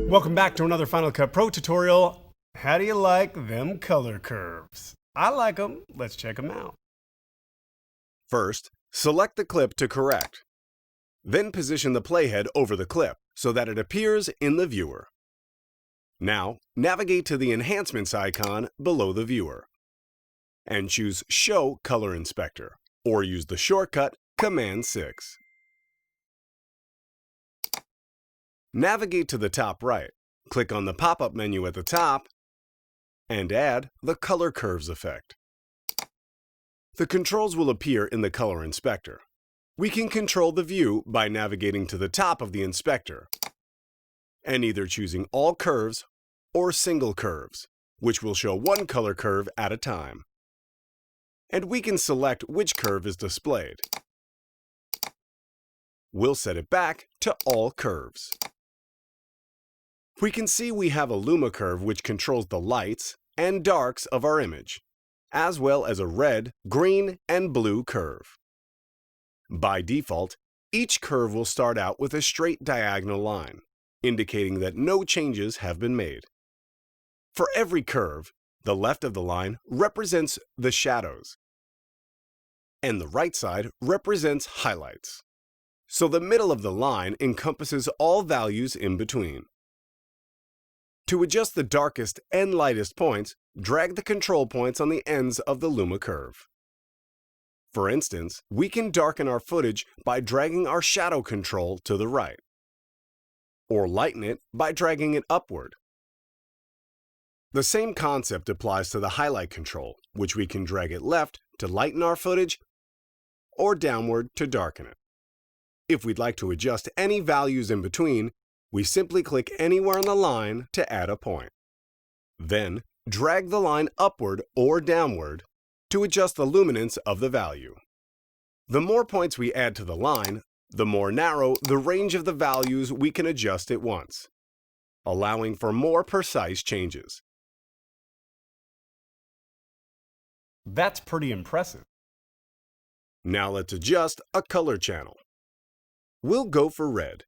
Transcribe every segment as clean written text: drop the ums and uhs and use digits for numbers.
Welcome back to another Final Cut Pro tutorial. How do you like them color curves? I like them. Let's check them out. First, select the clip to correct. Then position the playhead over the clip so that it appears in the viewer. Now, navigate to the Enhancements icon below the viewer and choose Show Color Inspector, or use the shortcut Command 6. Navigate to the top right, click on the pop-up menu at the top, and add the Color Curves effect. The controls will appear in the Color Inspector. We can control the view by navigating to the top of the inspector and either choosing All Curves or Single Curves, which will show one color curve at a time. And we can select which curve is displayed. We'll set it back to All Curves. We can see we have a Luma curve which controls the lights and darks of our image, as well as a red, green, and blue curve. By default, each curve will start out with a straight diagonal line, indicating that no changes have been made. For every curve, the left of the line represents the shadows, and the right side represents highlights. So the middle of the line encompasses all values in between. To adjust the darkest and lightest points, drag the control points on the ends of the Luma curve. For instance, we can darken our footage by dragging our shadow control to the right, or lighten it by dragging it upward. The same concept applies to the highlight control, which we can drag it left to lighten our footage or downward to darken it. If we'd like to adjust any values in between, we simply click anywhere on the line to add a point. Then, drag the line upward or downward to adjust the luminance of the value. The more points we add to the line, the more narrow the range of the values we can adjust at once, allowing for more precise changes. That's pretty impressive. Now let's adjust a color channel. We'll go for red.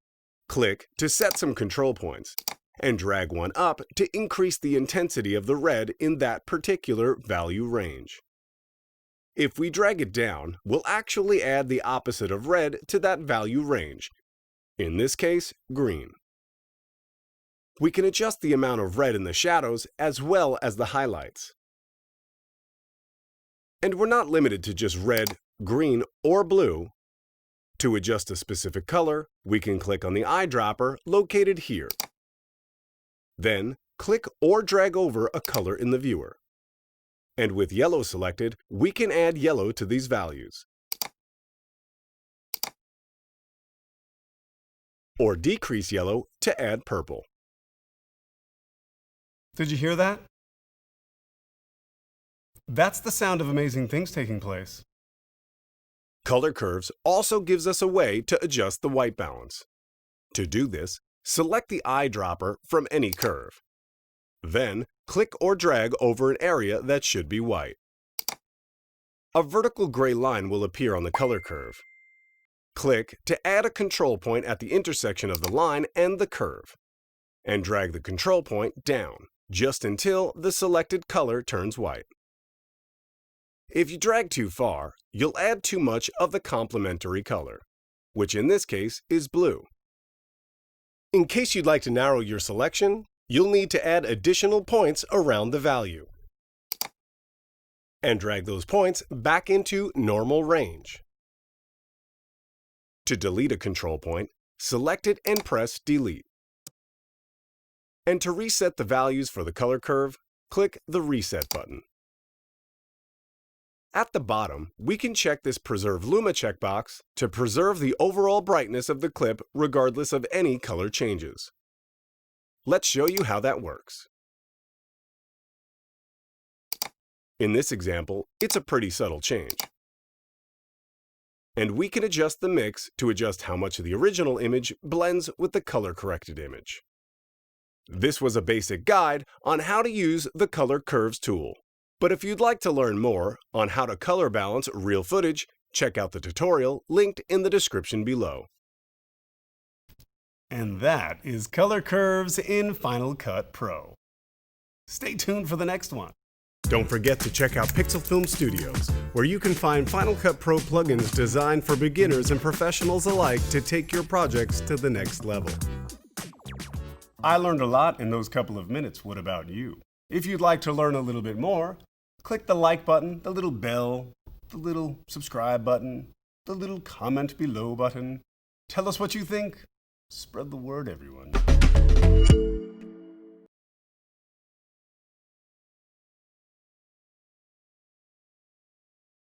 Click to set some control points, and drag one up to increase the intensity of the red in that particular value range. If we drag it down, we'll actually add the opposite of red to that value range, in this case, green. We can adjust the amount of red in the shadows as well as the highlights. And we're not limited to just red, green, or blue. To adjust a specific color, we can click on the eyedropper located here. Then, click or drag over a color in the viewer. And with yellow selected, we can add yellow to these values, or decrease yellow to add purple. Did you hear that? That's the sound of amazing things taking place. Color Curves also gives us a way to adjust the white balance. To do this, select the eyedropper from any curve. Then, click or drag over an area that should be white. A vertical gray line will appear on the color curve. Click to add a control point at the intersection of the line and the curve, and drag the control point down, just until the selected color turns white. If you drag too far, you'll add too much of the complementary color, which in this case is blue. In case you'd like to narrow your selection, you'll need to add additional points around the value, and drag those points back into normal range. To delete a control point, select it and press Delete. And to reset the values for the color curve, click the Reset button. At the bottom, we can check this Preserve Luma checkbox to preserve the overall brightness of the clip regardless of any color changes. Let's show you how that works. In this example, it's a pretty subtle change. And we can adjust the mix to adjust how much of the original image blends with the color-corrected image. This was a basic guide on how to use the Color Curves tool. But if you'd like to learn more on how to color balance real footage, check out the tutorial linked in the description below. And that is Color Curves in Final Cut Pro. Stay tuned for the next one. Don't forget to check out Pixel Film Studios, where you can find Final Cut Pro plugins designed for beginners and professionals alike to take your projects to the next level. I learned a lot in those couple of minutes. What about you? If you'd like to learn a little bit more, click the like button, the little bell, the little subscribe button, the little comment below button. Tell us what you think. Spread the word, everyone.